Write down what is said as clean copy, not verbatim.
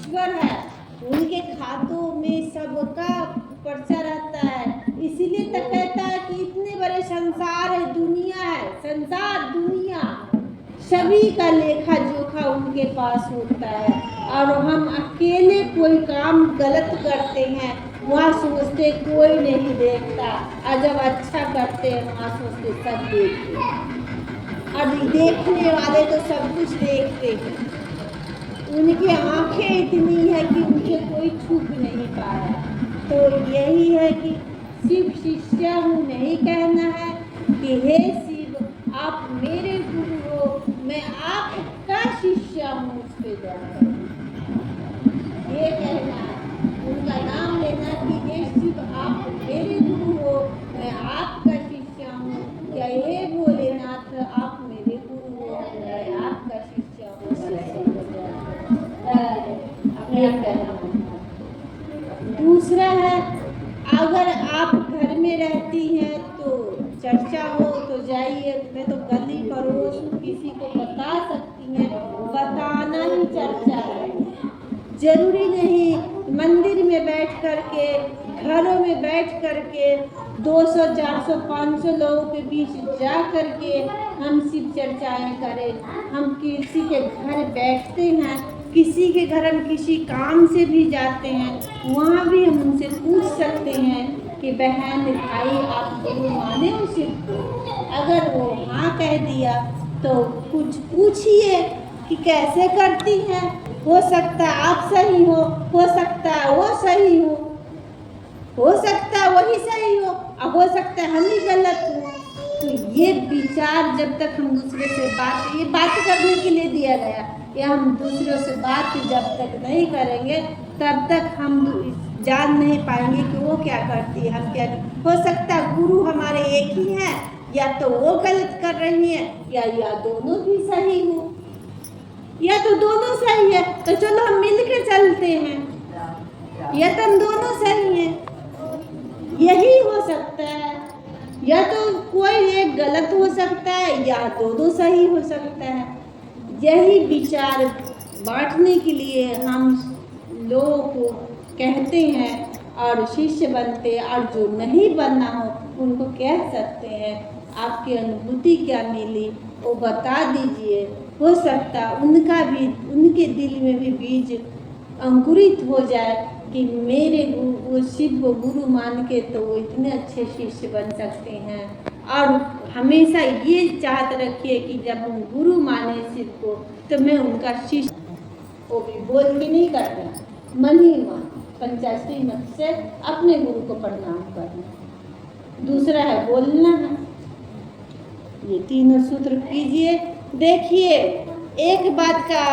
ईश्वर है, उनके खातों में सबका पर्चा रहता है। इसीलिए तो कहता है कि इतने बड़े संसार है, दुनिया है, संसार दुनिया सभी का लेखा जोखा उनके पास होता है। और हम अकेले कोई काम गलत करते हैं, वहाँ सोचते कोई नहीं देखता, और जब अच्छा करते हैं वहाँ सोचते सब देखते हैं। और देखने वाले तो सब कुछ देखते हैं, उनकी आंखें इतनी है कि उनसे कोई छुप नहीं पाया। तो यही है कि शिव शिष्य हूँ नहीं कहना है कि हे शिव आप मेरे गुरु हो, मैं आपका शिष्य हूँ, उस पे दया ये कहना है, उनका नाम लेना कि हे शिव आप मेरे गुरु हो, मैं आपका शिष्य हूँ, या हे भोलेनाथ आप मेरे गुरु हो, मैं आपका शिष्य हूँ। ये कहना है। दूसरा है, अगर आप घर में रहती हैं तो चर्चा हो तो जाइए, मैं तो गली पड़ोस किसी को बता सकती हैं, बताना ही चर्चा है। जरूरी नहीं मंदिर में बैठ करके, घरों में बैठ करके 200, 400, 500 लोगों के बीच जा करके हम शिव चर्चाएं करें। हम किसी के घर बैठते हैं, किसी के घर हम किसी काम से भी जाते हैं, वहाँ भी हम उनसे पूछ सकते हैं कि बहन भाई आप गुरु माने हो शिव को? अगर वो हाँ कह दिया तो कुछ पूछिए कि कैसे करती हैं, हो सकता है आप सही हो सकता है वो सही हो सकता है वही सही हो, और हो सकता है हम ही गलत हो। तो ये विचार जब तक हम दूसरे से ये बात करने के लिए दिया गया, या हम दूसरों से बात जब तक नहीं करेंगे तब तक हम जान नहीं पाएंगे कि वो क्या करती है, हम क्या। हो सकता है गुरु हमारे एक ही हैं, या तो वो गलत कर रही है, या दोनों भी सही हो, या तो दोनों सही है तो चलो हम मिल के चलते हैं, या तो हम दोनों सही हैं, यही हो सकता है। या तो कोई एक गलत हो सकता है, या दोनों सही हो सकता है। यही विचार बांटने के लिए हम लोगों को कहते हैं और शिष्य बनते हैं, और जो नहीं बनना हो उनको कह सकते हैं आपकी अनुभूति क्या मिली वो बता दीजिए। हो सकता उनका भी, उनके दिल में भी बीज अंकुरित हो जाए कि मेरे वो शिव को गुरु मान के तो वो इतने अच्छे शिष्य बन सकते हैं। और हमेशा ये चाहत रखिए कि जब हम गुरु माने शिव को तो मैं उनका शिष्य, वो भी बोल के नहीं करना, मन ही मन पंचाश्री मत से अपने गुरु को प्रणाम करना। दूसरा है बोलना है, ये तीनों सूत्र कीजिए। देखिए एक बात का